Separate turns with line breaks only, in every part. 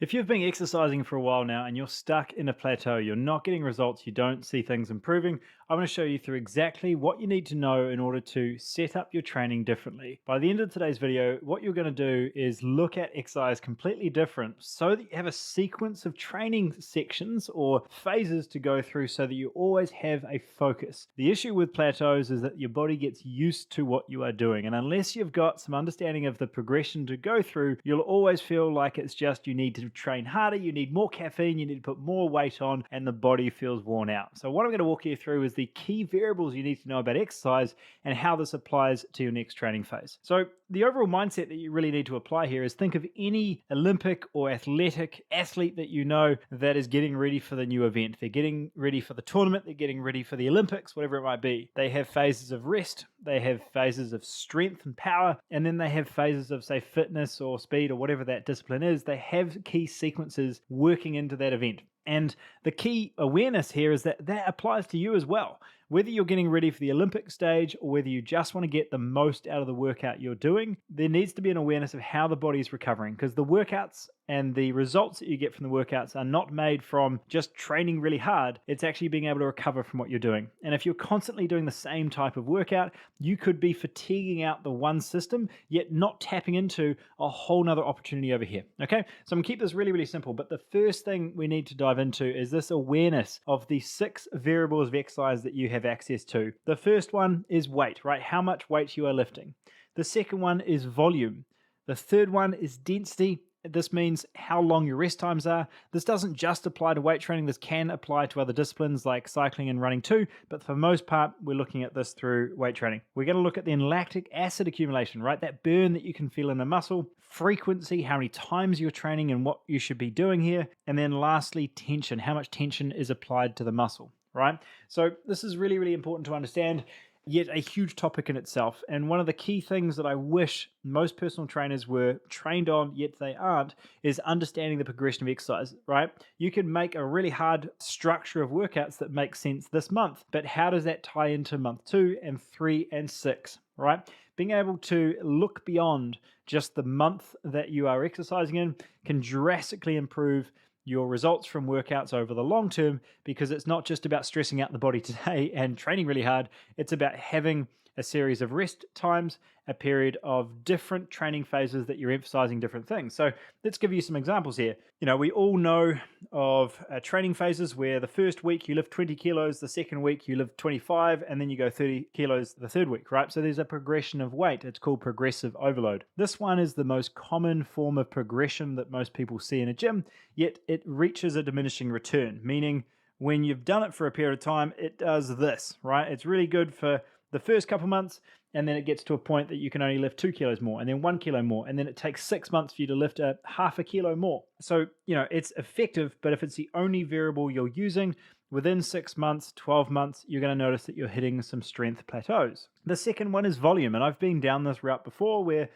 If you've been exercising for a while now and you're stuck in a plateau, you're not getting results, you don't see things improving, I'm going to show you through exactly what you need to know in order to set up your training differently. By the end of today's video, what you're going to do is look at exercise completely different so that you have a sequence of training sections or phases to go through so that you always have a focus. The issue with plateaus is that your body gets used to what you are doing, and unless you've got some understanding of the progression to go through, you'll always feel like it's just you need to train harder, you need more caffeine, you need to put more weight on, and the body feels worn out. So, what I'm going to walk you through is the key variables you need to know about exercise and how this applies to your next training phase. So, the overall mindset that you really need to apply here is think of any Olympic or athletic athlete that you know that is getting ready for the new event. They're getting ready for the tournament, they're getting ready for the Olympics, whatever it might be. They have phases of rest, they have phases of strength and power, and then they have phases of, say, fitness or speed or whatever that discipline is. They have key sequences working into that event. And the key awareness here is that that applies to you as well. Whether you're getting ready for the Olympic stage or whether you just want to get the most out of the workout you're doing, there needs to be an awareness of how the body is recovering, because the workouts and the results that you get from the workouts are not made from just training really hard. It's actually being able to recover from what you're doing. And if you're constantly doing the same type of workout, you could be fatiguing out the one system, yet not tapping into a whole nother opportunity over here. Okay, so I'm gonna keep this really, really simple. But the first thing we need to dive into is this awareness of the 6 variables of exercise that you have access to. The first one is weight, right? How much weight you are lifting. The second one is volume. The third one is density. This means how long your rest times are. This doesn't just apply to weight training. This can apply to other disciplines like cycling and running too. But for the most part, we're looking at this through weight training. We're going to look at the lactic acid accumulation, right? That burn that you can feel in a muscle, frequency, how many times you're training and what you should be doing here. And then lastly, tension, how much tension is applied to the muscle, right? So this is really, really important to understand, yet a huge topic in itself. And one of the key things that I wish most personal trainers were trained on, yet they aren't, is understanding the progression of exercise, right? You can make a really hard structure of workouts that makes sense this month, but how does that tie into month 2 and 3 and 6, right? Being able to look beyond just the month that you are exercising in can drastically improve your results from workouts over the long term, because it's not just about stressing out the body today and training really hard. It's about having a series of rest times, a period of different training phases that you're emphasizing different things. So let's give you some examples here. You know, we all know of training phases where the first week you lift 20 kilos, the second week you lift 25, and then you go 30 kilos the third week, right? So there's a progression of weight. It's called progressive overload. This one is the most common form of progression that most people see in a gym, yet it reaches a diminishing return, meaning when you've done it for a period of time, it does this, right? It's really good for the first couple months, and then it gets to a point that you can only lift 2 kilos more, and then 1 kilo more, and then it takes 6 months for you to lift a half a kilo more. So, you know, it's effective, but if it's the only variable you're using, within 6 months, 12 months, you're going to notice that you're hitting some strength plateaus. The second one is volume, and I've been down this route before where,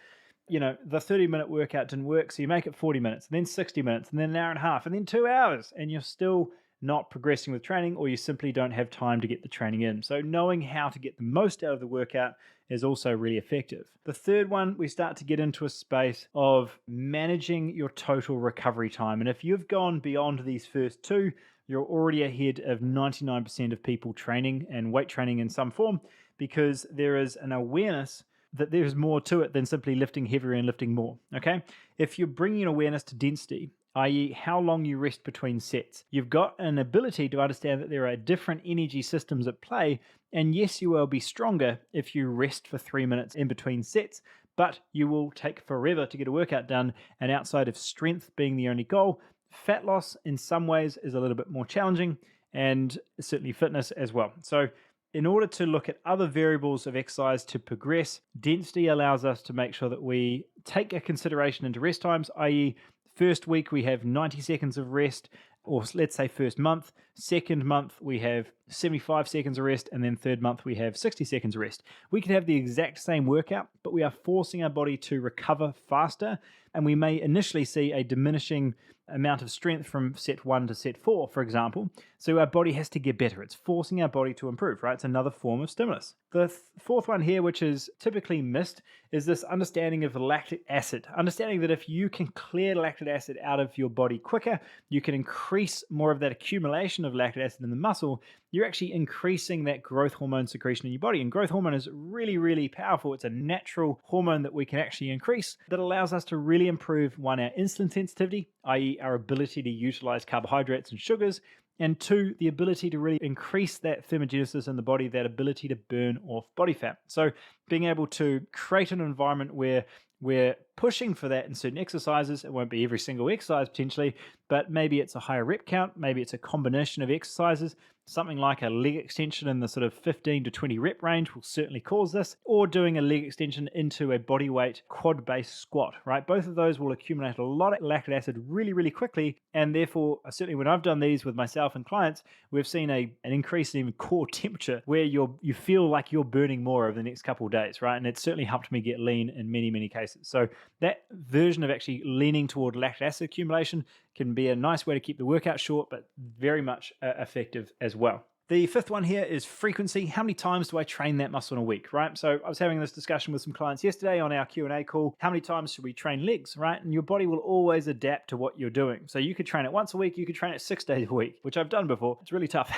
you know, the 30-minute workout didn't work, so you make it 40 minutes, and then 60 minutes, and then an hour and a half, and then 2 hours, and you're still not progressing with training, or you simply don't have time to get the training in. So knowing how to get the most out of the workout is also really effective. The third one, we start to get into a space of managing your total recovery time. And if you've gone beyond these first 2, you're already ahead of 99% of people training and weight training in some form, because there is an awareness that there's more to it than simply lifting heavier and lifting more, okay? If you're bringing an awareness to density, i.e. how long you rest between sets, you've got an ability to understand that there are different energy systems at play, and yes, you will be stronger if you rest for 3 minutes in between sets, but you will take forever to get a workout done, and outside of strength being the only goal, fat loss in some ways is a little bit more challenging, and certainly fitness as well. So in order to look at other variables of exercise to progress, density allows us to make sure that we take a consideration into rest times, i.e. first week we have 90 seconds of rest, or let's say first month. Second month, we have 75 seconds of rest, and then third month, we have 60 seconds of rest. We could have the exact same workout, but we are forcing our body to recover faster, and we may initially see a diminishing amount of strength from set 1 to set 4, for example. So our body has to get better. It's forcing our body to improve, right? It's another form of stimulus. The fourth one here, which is typically missed, is this understanding of lactic acid. Understanding that if you can clear lactic acid out of your body quicker, you can increase more of that accumulation of lactic acid in the muscle. You're actually increasing that growth hormone secretion in your body. And growth hormone is really, really powerful. It's a natural hormone that we can actually increase that allows us to really improve, one, our insulin sensitivity, i.e. our ability to utilize carbohydrates and sugars, and two, the ability to really increase that thermogenesis in the body, that ability to burn off body fat. So being able to create an environment where we're pushing for that in certain exercises. It won't be every single exercise potentially, but maybe it's a higher rep count, maybe it's a combination of exercises. Something like a leg extension in the sort of 15 to 20 rep range will certainly cause this, or doing a leg extension into a body weight quad-based squat, right? Both of those will accumulate a lot of lactic acid really, really quickly, and therefore, certainly when I've done these with myself and clients, we've seen an increase in even core temperature where you feel like you're burning more over the next couple of days, right? And it's certainly helped me get lean in many, many cases. So that version of actually leaning toward lactic acid accumulation can be a nice way to keep the workout short, but very much effective as well. The fifth one here is frequency. How many times do I train that muscle in a week, right? So I was having this discussion with some clients yesterday on our Q&A call. How many times should we train legs, right? And your body will always adapt to what you're doing. So you could train it once a week, you could train it 6 days a week, which I've done before. It's really tough.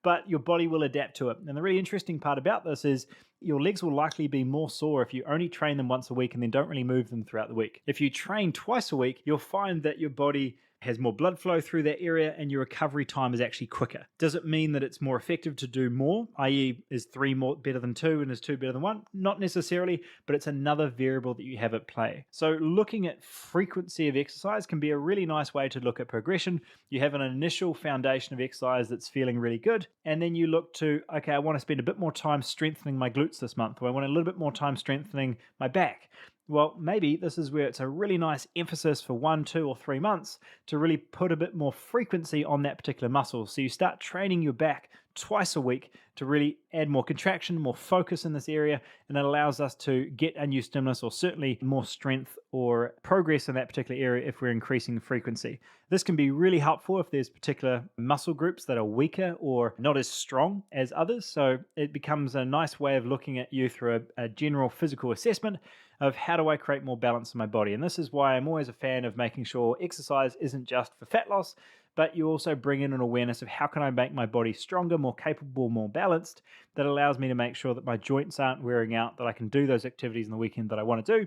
But your body will adapt to it. And the really interesting part about this is your legs will likely be more sore if you only train them once a week and then don't really move them throughout the week. If you train twice a week, you'll find that your body has more blood flow through that area and your recovery time is actually quicker. Does it mean that it's more effective to do more, i.e. is 3 more better than 2 and is 2 better than 1? Not necessarily, but it's another variable that you have at play. So looking at frequency of exercise can be a really nice way to look at progression. You have an initial foundation of exercise that's feeling really good, and then you look to, okay, I want to spend a bit more time strengthening my glutes this month, or I want a little bit more time strengthening my back. Well, maybe this is where it's a really nice emphasis for 1, 2, or 3 months to really put a bit more frequency on that particular muscle. So you start training your back twice a week to really add more contraction, more focus in this area, and it allows us to get a new stimulus or certainly more strength or progress in that particular area if we're increasing the frequency. This can be really helpful if there's particular muscle groups that are weaker or not as strong as others. So it becomes a nice way of looking at you through a general physical assessment of how do I create more balance in my body. And this is why I'm always a fan of making sure exercise isn't just for fat loss, but you also bring in an awareness of how can I make my body stronger, more capable, more balanced, that allows me to make sure that my joints aren't wearing out, that I can do those activities in the weekend that I want to do.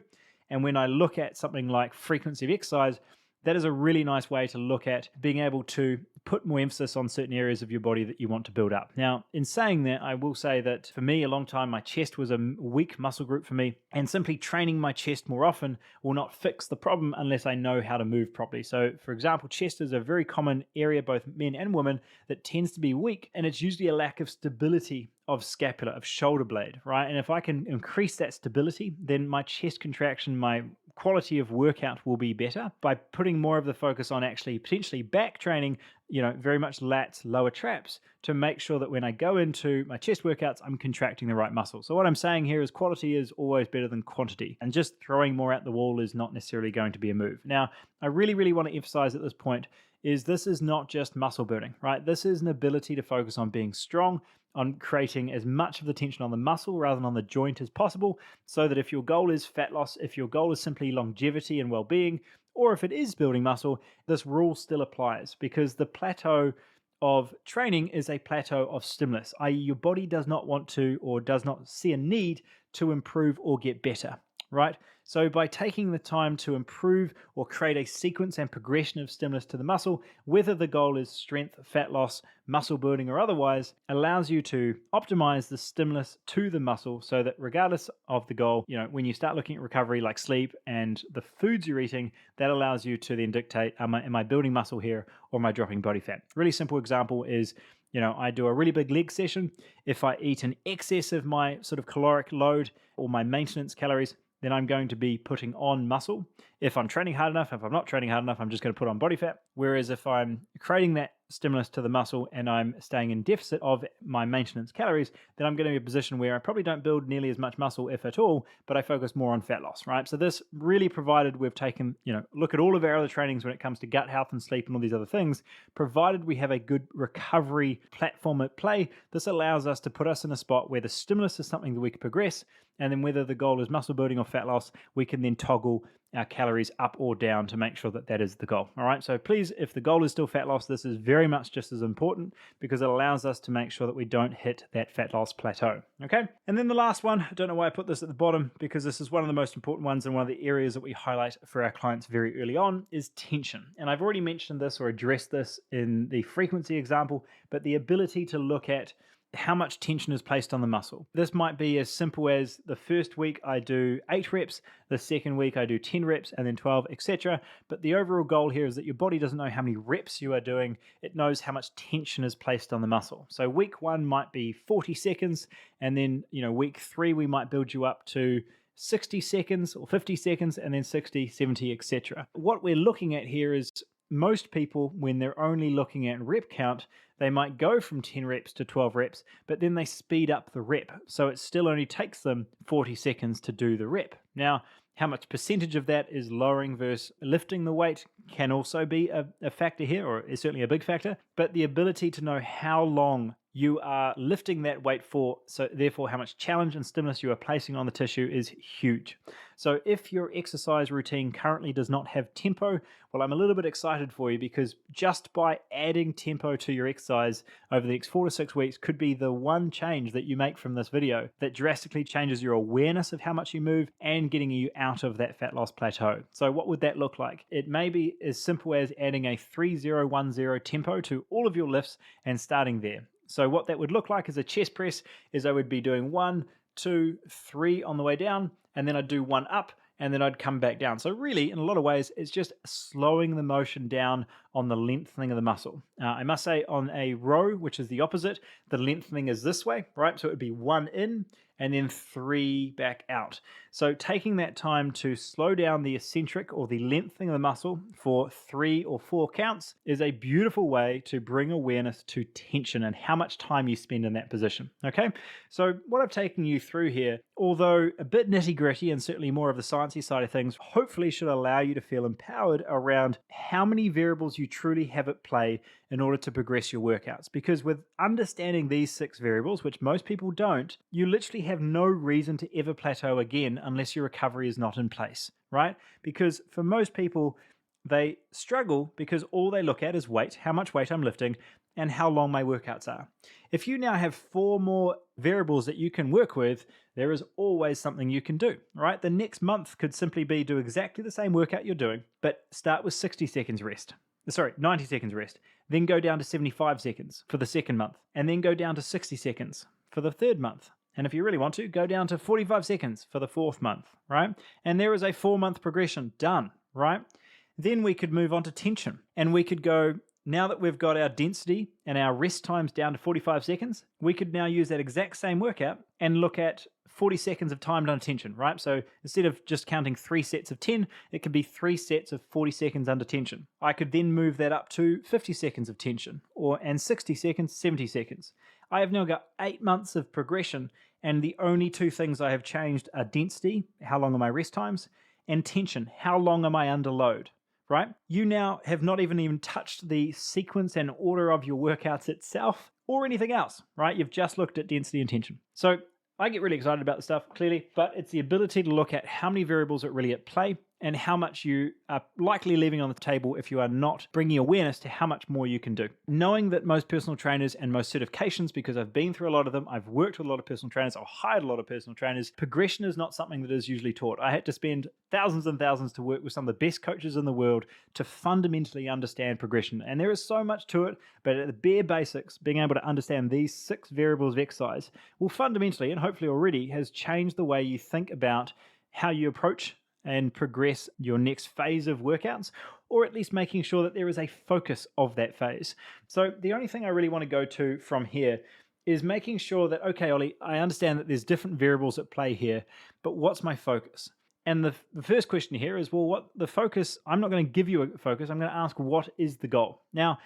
And when I look at something like frequency of exercise, that is a really nice way to look at being able to put more emphasis on certain areas of your body that you want to build up. Now, in saying that, I will say that for me, a long time, my chest was a weak muscle group for me, and simply training my chest more often will not fix the problem unless I know how to move properly. So, for example, chest is a very common area, both men and women, that tends to be weak, and it's usually a lack of stability of scapula, of shoulder blade, right? And if I can increase that stability, then my chest contraction, my quality of workout will be better by putting more of the focus on actually potentially back training, very much lats, lower traps, to make sure that when I go into my chest workouts, I'm contracting the right muscle. So what I'm saying here is quality is always better than quantity, and just throwing more at the wall is not necessarily going to be a move. Now, I really, really want to emphasize at this point is this is not just muscle burning, right? This is an ability to focus on being strong, on creating as much of the tension on the muscle rather than on the joint as possible, so that if your goal is fat loss, if your goal is simply longevity and well-being, or if it is building muscle, this rule still applies, because the plateau of training is a plateau of stimulus, i.e. your body does not want to or does not see a need to improve or get better, right? So by taking the time to improve or create a sequence and progression of stimulus to the muscle, whether the goal is strength, fat loss, muscle building, or otherwise, allows you to optimize the stimulus to the muscle so that regardless of the goal, when you start looking at recovery like sleep and the foods you're eating, that allows you to then dictate, am I building muscle here or am I dropping body fat? Really simple example is, I do a really big leg session. If I eat in excess of my sort of caloric load or my maintenance calories, then I'm going to be putting on muscle. If I'm training hard enough, if I'm not training hard enough, I'm just going to put on body fat. Whereas if I'm creating that stimulus to the muscle and I'm staying in deficit of my maintenance calories, then I'm going to be in a position where I probably don't build nearly as much muscle, if at all, but I focus more on fat loss, right? So this really, provided we've taken, look at all of our other trainings when it comes to gut health and sleep and all these other things, provided we have a good recovery platform at play, this allows us to put us in a spot where the stimulus is something that we can progress, and then whether the goal is muscle building or fat loss, we can then toggle our calories up or down to make sure that that is the goal. All right. So please, if the goal is still fat loss, this is very much just as important because it allows us to make sure that we don't hit that fat loss plateau. Okay. And then the last one, I don't know why I put this at the bottom because this is one of the most important ones and one of the areas that we highlight for our clients very early on is tension. And I've already mentioned this or addressed this in the frequency example, but the ability to look at how much tension is placed on the muscle. This might be as simple as the first week I do 8 reps, the second week I do 10 reps, and then 12, etc. But the overall goal here is that your body doesn't know how many reps you are doing. It knows how much tension is placed on the muscle. So week 1 might be 40 seconds, and then week 3 we might build you up to 60 seconds or 50 seconds, and then 60, 70, etc. What we're looking at here is most people, when they're only looking at rep count, they might go from 10 reps to 12 reps, but then they speed up the rep. So it still only takes them 40 seconds to do the rep. Now, how much percentage of that is lowering versus lifting the weight can also be a factor here, or is certainly a big factor. But the ability to know how long you are lifting that weight for, so therefore how much challenge and stimulus you are placing on the tissue is huge. So if your exercise routine currently does not have tempo, well, I'm a little bit excited for you because just by adding tempo to your exercise over the next 4 to 6 weeks could be the one change that you make from this video that drastically changes your awareness of how much you move and getting you out of that fat loss plateau. So what would that look like? It may be as simple as adding a 3010 tempo to all of your lifts and starting there. So what that would look like as a chest press is I would be doing 1, 2, 3 on the way down, and then I'd do 1 up, and then I'd come back down. So really, in a lot of ways, it's just slowing the motion down on the lengthening of the muscle. I must say on a row, which is the opposite, the lengthening is this way, right? So it would be 1 in and then 3 back out. So taking that time to slow down the eccentric or the lengthening of the muscle for 3 or 4 counts is a beautiful way to bring awareness to tension and how much time you spend in that position. Okay, so what I've taken you through here, although a bit nitty gritty and certainly more of the sciencey side of things, hopefully should allow you to feel empowered around how many variables you truly have at play in order to progress your workouts. Because with understanding these 6 variables, which most people don't, you literally have no reason to ever plateau again unless your recovery is not in place, right? Because for most people, they struggle because all they look at is weight, how much weight I'm lifting, and how long my workouts are. If you now have 4 more variables that you can work with, there is always something you can do, right? The next month could simply be do exactly the same workout you're doing, but start with 90 seconds rest, then go down to 75 seconds for the second month, and then go down to 60 seconds for the third month. And if you really want to, go down to 45 seconds for the 4th month, right? And there is a 4-month progression done, right? Then we could move on to tension, and we could go, now that we've got our density and our rest times down to 45 seconds, we could now use that exact same workout and look at 40 seconds of timed under tension, right? So instead of just counting 3 sets of 10, it could be 3 sets of 40 seconds under tension. I could then move that up to 50 seconds of tension, and 60 seconds, 70 seconds. I have now got 8 months of progression, and the only 2 things I have changed are density, how long are my rest times, and tension, how long am I under load, right? You now have not even touched the sequence and order of your workouts itself or anything else, right? You've just looked at density and tension. So I get really excited about the stuff, clearly, but it's the ability to look at how many variables are really at play and how much you are likely leaving on the table if you are not bringing awareness to how much more you can do. Knowing that most personal trainers and most certifications, because I've been through a lot of them, I've worked with a lot of personal trainers, I've hired a lot of personal trainers, progression is not something that is usually taught. I had to spend thousands and thousands to work with some of the best coaches in the world to fundamentally understand progression. And there is so much to it, but at the bare basics, being able to understand these 6 variables of exercise will fundamentally, and hopefully already, has changed the way you think about how you approach and progress your next phase of workouts, or at least making sure that there is a focus of that phase. So the only thing I really want to go to from here is making sure that, okay, Ollie, I understand that there's different variables at play here, but what's my focus? And the first question here is, well, what the focus? I'm not going to give you a focus. I'm going to ask, what is the goal? Now,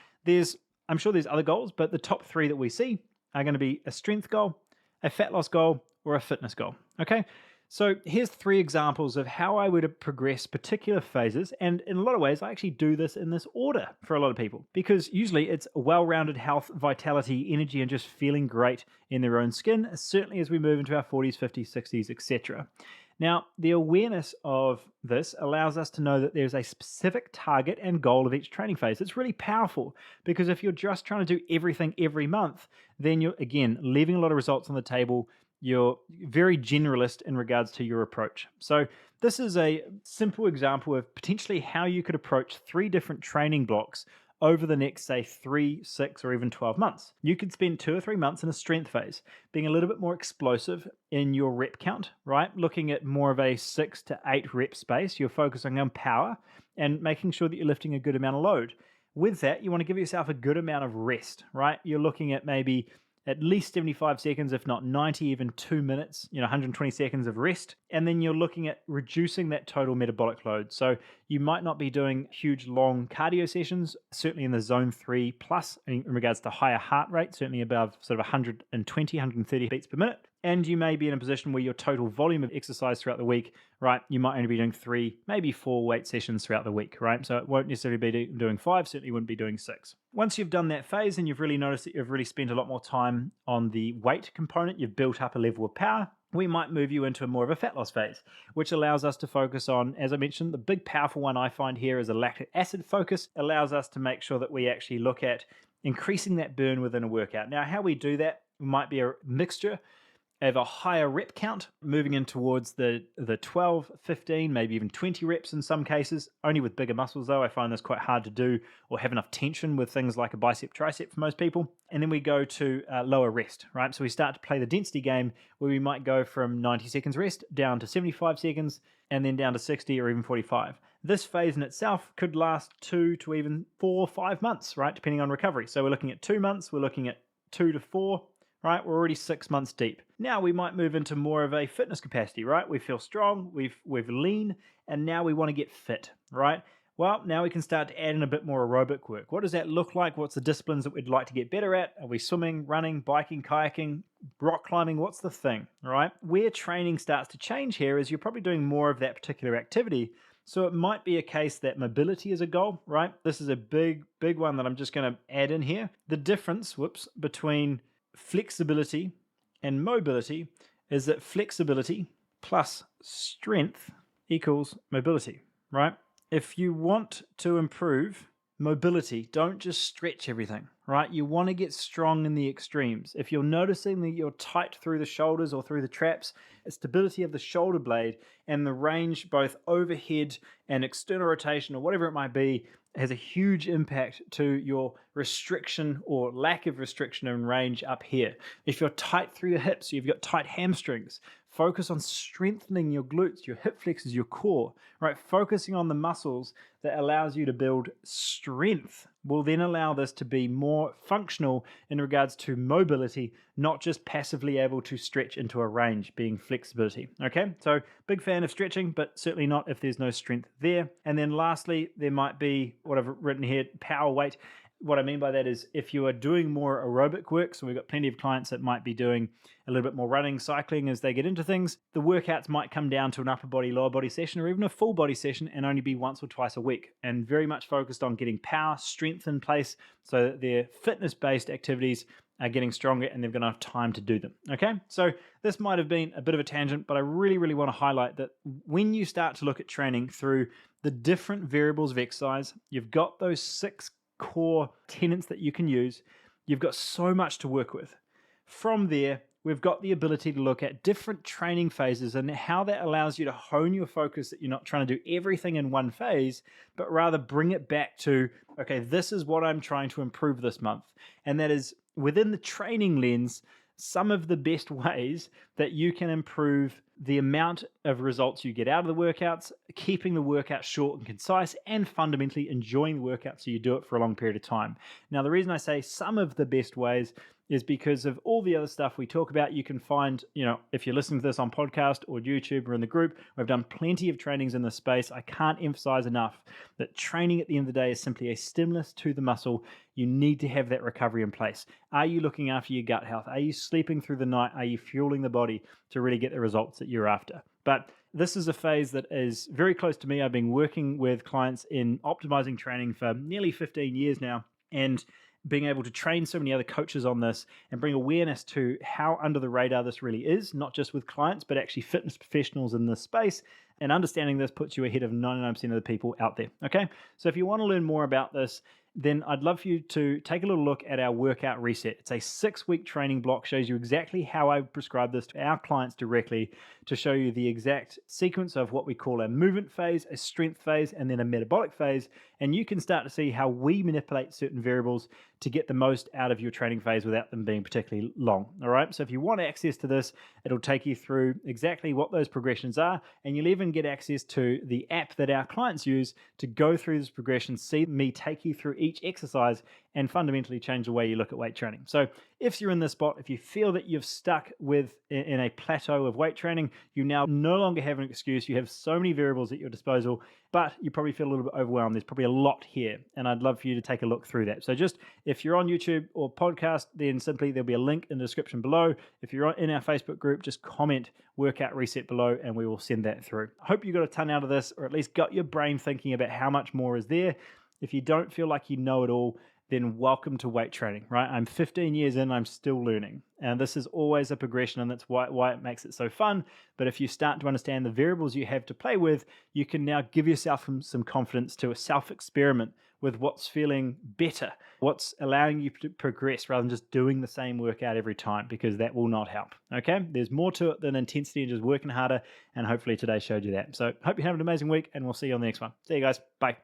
I'm sure there's other goals, but the top three that we see are going to be a strength goal, a fat loss goal, or a fitness goal. Okay. So here's three examples of how I would progress particular phases. And in a lot of ways, I actually do this in this order for a lot of people, because usually it's well-rounded health, vitality, energy, and just feeling great in their own skin, certainly as we move into our 40s, 50s, 60s, etc. Now, the awareness of this allows us to know that there's a specific target and goal of each training phase. It's really powerful, because if you're just trying to do everything every month, then you're, again, leaving a lot of results on the table. You're very generalist in regards to your approach. So this is a simple example of potentially how you could approach three different training blocks over the next, say, 3, 6, or even 12 months. You could spend 2 or 3 months in a strength phase, being a little bit more explosive in your rep count, right? Looking at more of a 6 to 8 rep space. You're focusing on power and making sure that you're lifting a good amount of load. With that, you want to give yourself a good amount of rest, right? You're looking at maybe at least 75 seconds, if not 90, even 2 minutes, 120 seconds of rest. And then you're looking at reducing that total metabolic load. So you might not be doing huge, long cardio sessions, certainly in the zone 3 plus in regards to higher heart rate, certainly above sort of 120, 130 beats per minute. And you may be in a position where your total volume of exercise throughout the week, right, you might only be doing 3, maybe 4 weight sessions throughout the week, right? So it won't necessarily be doing 5, certainly wouldn't be doing 6. Once you've done that phase and you've really noticed that you've really spent a lot more time on the weight component, you've built up a level of power, we might move you into more of a fat loss phase, which allows us to focus on, as I mentioned, the big powerful one I find here is a lactic acid focus, allows us to make sure that we actually look at increasing that burn within a workout. Now, how we do that might be a mixture of a higher rep count, moving in towards the 12, 15, maybe even 20 reps in some cases, only with bigger muscles though. I find this quite hard to do or have enough tension with things like a bicep, tricep for most people. And then we go to lower rest, right? So we start to play the density game where we might go from 90 seconds rest down to 75 seconds and then down to 60 or even 45. This phase in itself could last 2 to even 4, 5 months, right? Depending on recovery. So we're looking at 2 months, we're looking at 2 to 4, right? We're already 6 months deep. Now we might move into more of a fitness capacity, right? We feel strong, we've lean, and now we want to get fit, right? Well, now we can start to add in a bit more aerobic work. What does that look like? What's the disciplines that we'd like to get better at? Are we swimming, running, biking, kayaking, rock climbing? What's the thing, right? Where training starts to change here is you're probably doing more of that particular activity. So it might be a case that mobility is a goal, right? This is a big one that I'm just going to add in here. The difference, between flexibility and mobility is that flexibility plus strength equals mobility, right? If you want to improve mobility, don't just stretch everything, right? You want to get strong in the extremes. If you're noticing that you're tight through the shoulders or through the traps, stability of the shoulder blade and the range, both overhead and external rotation or whatever it might be, has a huge impact to your restriction or lack of restriction and range up here. If you're tight through your hips, you've got tight hamstrings, focus on strengthening your glutes, your hip flexors, your core, right? Focusing on the muscles that allows you to build strength will then allow this to be more functional in regards to mobility, not just passively able to stretch into a range, being flexibility. Okay, so big fan of stretching, but certainly not if there's no strength there. And then lastly, there might be what I've written here, power weight. What I mean by that is if you are doing more aerobic work, so we've got plenty of clients that might be doing a little bit more running, cycling as they get into things, the workouts might come down to an upper body, lower body session, or even a full body session and only be once or twice a week, and very much focused on getting power, strength in place so that their fitness-based activities are getting stronger and they've got enough time to do them. Okay, so this might have been a bit of a tangent, but I really want to highlight that when you start to look at training through the different variables of exercise, you've got those 6 core tenets that you can use. You've got so much to work with. From there, we've got the ability to look at different training phases and how that allows you to hone your focus, that you're not trying to do everything in one phase, but rather bring it back to, okay, this is what I'm trying to improve this month. And that is within the training lens, some of the best ways that you can improve the amount of results you get out of the workouts, keeping the workout short and concise, and fundamentally enjoying the workout so you do it for a long period of time. Now, the reason I say some of the best ways is because of all the other stuff we talk about. You can find, if you're listening to this on podcast or YouTube or in the group, we've done plenty of trainings in this space. I can't emphasize enough that training at the end of the day is simply a stimulus to the muscle. You need to have that recovery in place. Are you looking after your gut health? Are you sleeping through the night? Are you fueling the body to really get the results that you're after? But this is a phase that is very close to me. I've been working with clients in optimizing training for nearly 15 years now, and being able to train so many other coaches on this and bring awareness to how under the radar this really is, not just with clients, but actually fitness professionals in this space. And understanding this puts you ahead of 99% of the people out there. Okay. So if you want to learn more about this, then I'd love for you to take a little look at our workout reset. It's a 6-week training block, shows you exactly how I prescribe this to our clients directly, to show you the exact sequence of what we call a movement phase, a strength phase, and then a metabolic phase. And you can start to see how we manipulate certain variables to get the most out of your training phase without them being particularly long. All right. So if you want access to this, it'll take you through exactly what those progressions are. And you'll even get access to the app that our clients use to go through this progression, see me take you through each exercise, and fundamentally change the way you look at weight training. So if you're in this spot, if you feel that you've stuck in a plateau of weight training, you now no longer have an excuse. You have so many variables at your disposal, but you probably feel a little bit overwhelmed. There's probably a lot here, and I'd love for you to take a look through that. So just if you're on YouTube or podcast, then simply there'll be a link in the description below. If you're in our Facebook group, just comment workout reset below and we will send that through. I hope you got a ton out of this, or at least got your brain thinking about how much more is there. If you don't feel like you know it all, then welcome to weight training, right? I'm 15 years in, I'm still learning. And this is always a progression, and that's why it makes it so fun. But if you start to understand the variables you have to play with, you can now give yourself some confidence to a self-experiment with what's feeling better, what's allowing you to progress rather than just doing the same workout every time, because that will not help, okay? There's more to it than intensity and just working harder, and hopefully today showed you that. So hope you have an amazing week, and we'll see you on the next one. See you guys. Bye.